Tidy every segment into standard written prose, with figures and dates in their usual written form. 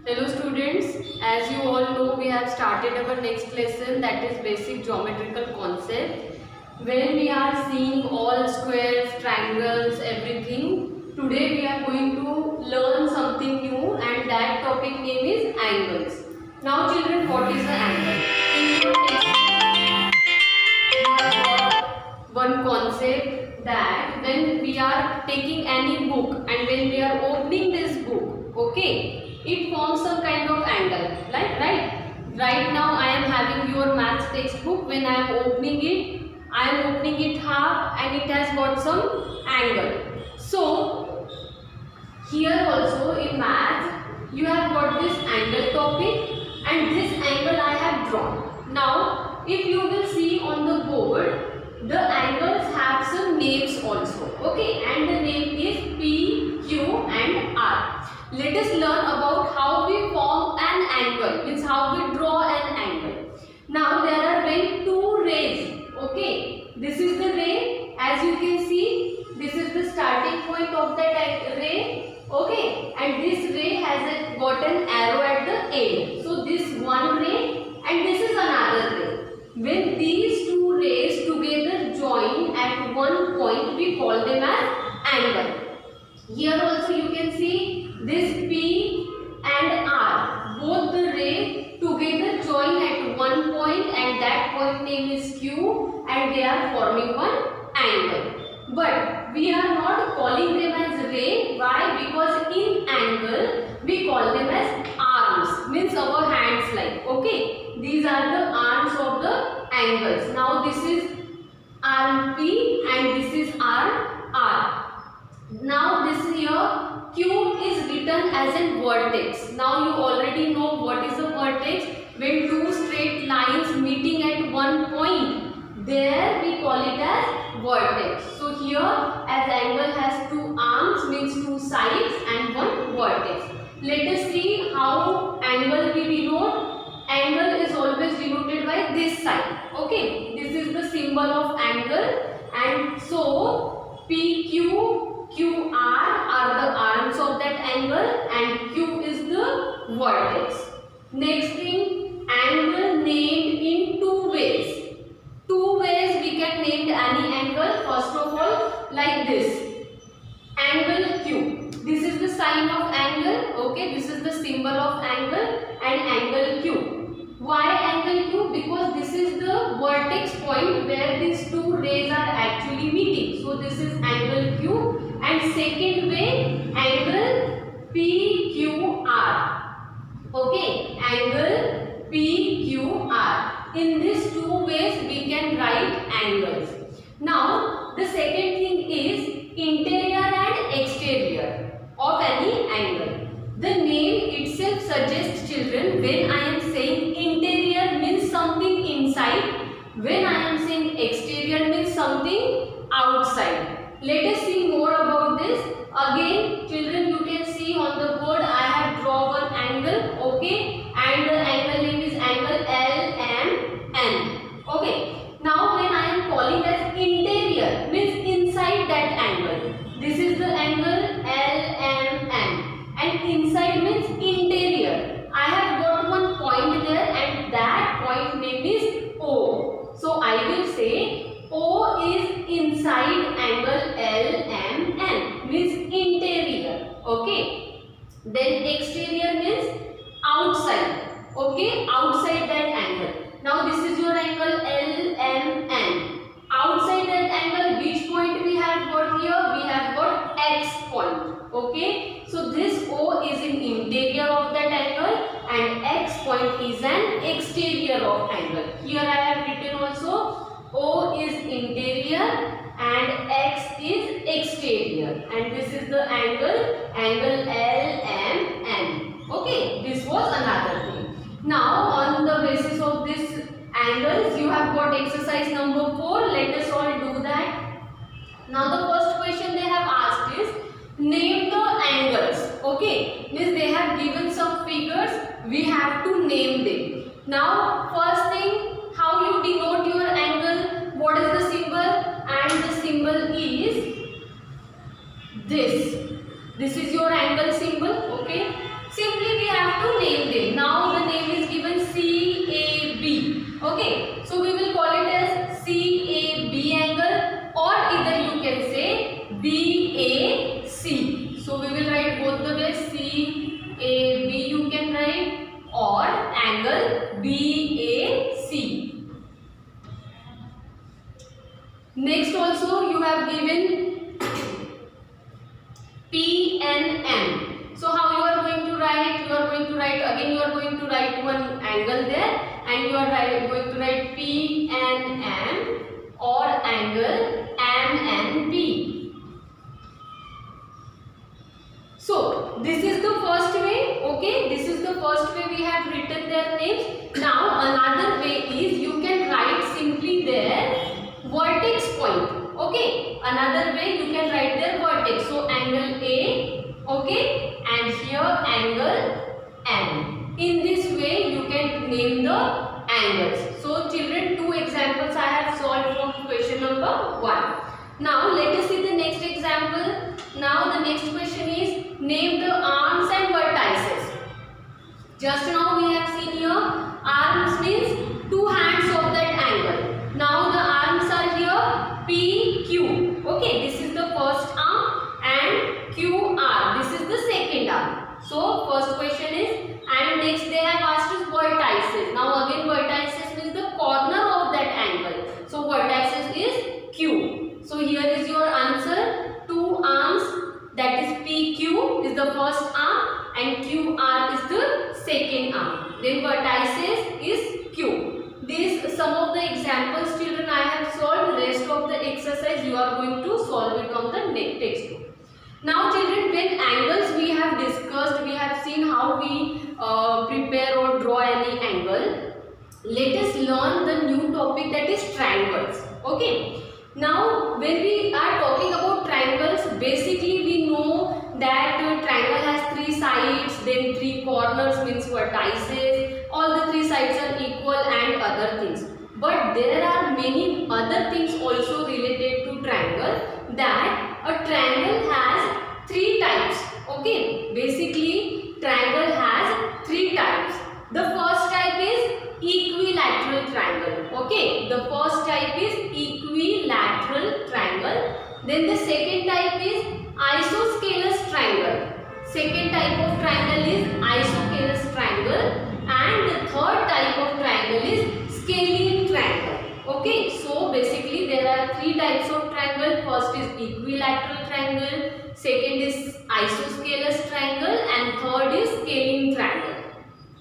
Hello students, as you all know we have started our next lesson, that is basic geometrical concept. When we are seeing all squares, triangles, everything, today we are going to learn something new and that topic name is angles. Now children, what is an angle? In your textbook, you have got one concept that when we are taking any book and when we are opening this book, okay, it forms some kind of angle, like right now I am having your maths textbook. When I am opening it half and it has got some angle. So here also in maths you have got this angle topic and this angle I have drawn. Now if you will see on the board, the angles have some names also, okay, and the name is P, Q and R. Let us learn about how we form an angle, means how we draw an angle. Now there are two rays, okay. This is the ray, as you can see, this is the starting point of that ray, okay, and this ray has got an arrow at the end. So this one ray and this is another ray. When these two rays together join at one point, we call them as angle. Here also you can see this P and R, both the rays together join at one point and that point name is Q and they are forming one angle. But we are not calling them as ray. Why? Because in angle we call them as arms, means our hands like, okay. These are the arms of the angles. Now this is arm P and this is arm R. Now this here Q is written as a vertex. Now you already know what is a vertex. When two straight lines meeting at one point, there we call it as vertex. So here as angle has two arms, means two sides and one vertex. Let us see how angle we denote. Angle is always denoted by this sign, okay. This is the symbol of angle, and so PQ QR are the arms of that angle and Q is the vertex. Next thing, angle named in two ways. Two ways we can name any angle. First of all, like this, angle Q. This is the sign of angle, okay. This is the symbol of angle and angle Q. Why angle Q? Because this is the vertex point where these two rays are actually meeting. So this is angle Q. And second way, angle PQR, okay, angle PQR. In these two ways we can write angles. Now the second thing is interior and exterior of any angle. The name itself suggests, children, when I am saying interior means something inside, when I am saying exterior means something outside. Let us see more about this. Again, children, you can see on the board I have drawn one angle, okay, and the angle name is angle LMN, okay. Now when I am calling as interior, means inside that angle. This is the angle LMN and inside means interior. I have got one point there and that point name is O. So I will say O is inside angle LMN, means interior, okay. Then exterior means outside, okay, outside that angle. Now this is your angle LMN. Outside that angle, which point we have got here? We have got X point, okay. So this O is in interior of that angle and X point is an exterior of angle. Here I have written also O is interior and X is exterior, and this is the angle LMN, okay. This was another thing. Now on the basis of this angles you have got exercise number 4. Let us all do that. Now the first question they have asked is name the angles, okay, means they have given some figures, we have to name them. Now first thing, how you denote your angle, what is the symbol? And the symbol is this. This is your angle symbol, okay. Simply we have to name them. Now the name is given CAB. Okay, so we will call it as CAB angle, or either you can say BAC. So we will write both the ways, CAB you can write, or angle BAC. Next also you have given PNM. So how you are going to write? You are going to write again. You are going to write one angle there, and you are going to write PNM or angle MNP. So this is the first way. Okay, this is the first way we have written their names. Now another way is you can write simply their vertex point. Okay, another way you can write their vertex. So angle A, okay, and here angle M. In this way you can name the angles. So children, two examples I have solved from question number 1. Now let us see the next example. Now the next question is name the arms and vertices. Just now we have seen here arms means two hands of that angle. Now the arms are here PQ. Okay, this is the first arm, and QR, this is the second arm. So first question is, and next they have asked us vertices. Now again vertices means the corner of that angle. So vertices is Q. So here is your answer. Two arms, that is PQ is the first arm and QR is the second arm. Then vertices is Q. These some of the examples children I have solved. Rest of the exercise you are going to solve it on the next textbook. Now children, when angles we have discussed, we have seen how we prepare or draw any angle. Let us learn the new topic, that is triangles. Okay. Now when we are talking about triangles, basically we know that triangle has 3 sides, then 3 corners means vertices, all the 3 sides are equal and other things. But there are many other things also related to triangle, that a triangle has 3 types. Okay, basically triangle has 3 types. The first type is equilateral triangle. Okay, the first type is equilateral triangle. Then the second type is isosceles triangle. Second type of triangle is isosceles triangle, and the third type of triangle is scalene triangle. Okay, so basically there are 3 types of triangle. First is equilateral triangle, second is isosceles triangle, and third is scalene triangle.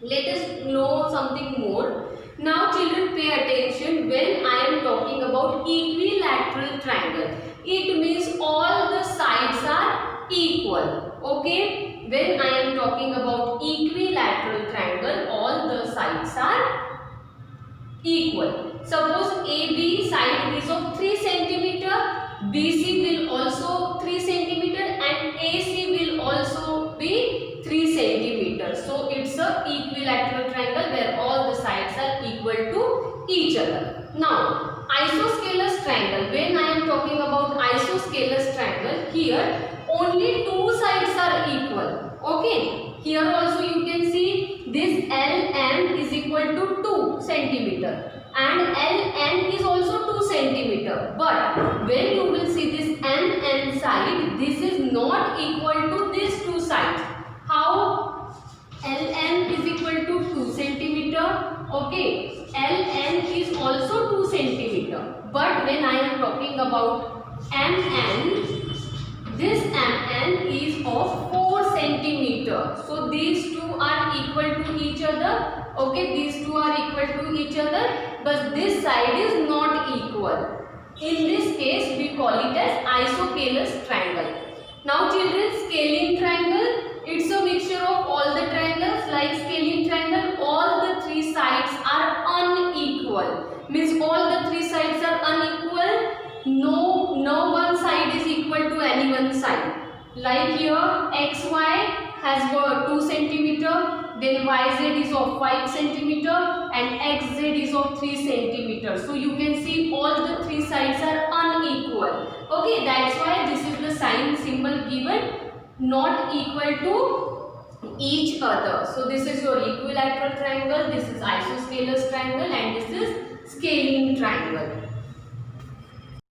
Let us know something more. Now children, pay attention. When I am talking about equilateral triangle, it means all the sides are equal. Okay, when I am talking about equilateral triangle, all the sides are equal. Suppose AB side is of 3 cm, BC will also 3 cm, and AC will also be 3 cm. So it's a equilateral triangle where all the sides are equal to each other. Now isosceles triangle, when I am talking about isosceles triangle, here only 2 sides are equal. Okay, here also you can see this LM is equal to 2 cm and LN is also 2 cm. But when you will see this MN side, this is not equal to these 2 sides. How? LM is equal to 2 cm. Okay, LN is also 2 cm. But when I am talking about MN, this MN is of 4 cm. So these 2 are equal to each other. Okay, these 2 are equal to each other, but this side is not equal. In this case, we call it as isosceles triangle. Now children, scalene triangle, it's a mixture of all the triangles. Like scalene triangle, all the 3 sides are unequal. Means all the 3 sides are unequal. No one side is equal to any one side. Like here, XY has got 2 cm, then YZ is of 5 cm, and XZ is of 3 cm. So you can see all the 3 sides are unequal. Okay, that's why this is the sign symbol given, not equal to each other. So this is your equilateral triangle, this is isosceles triangle, and this is scalene triangle.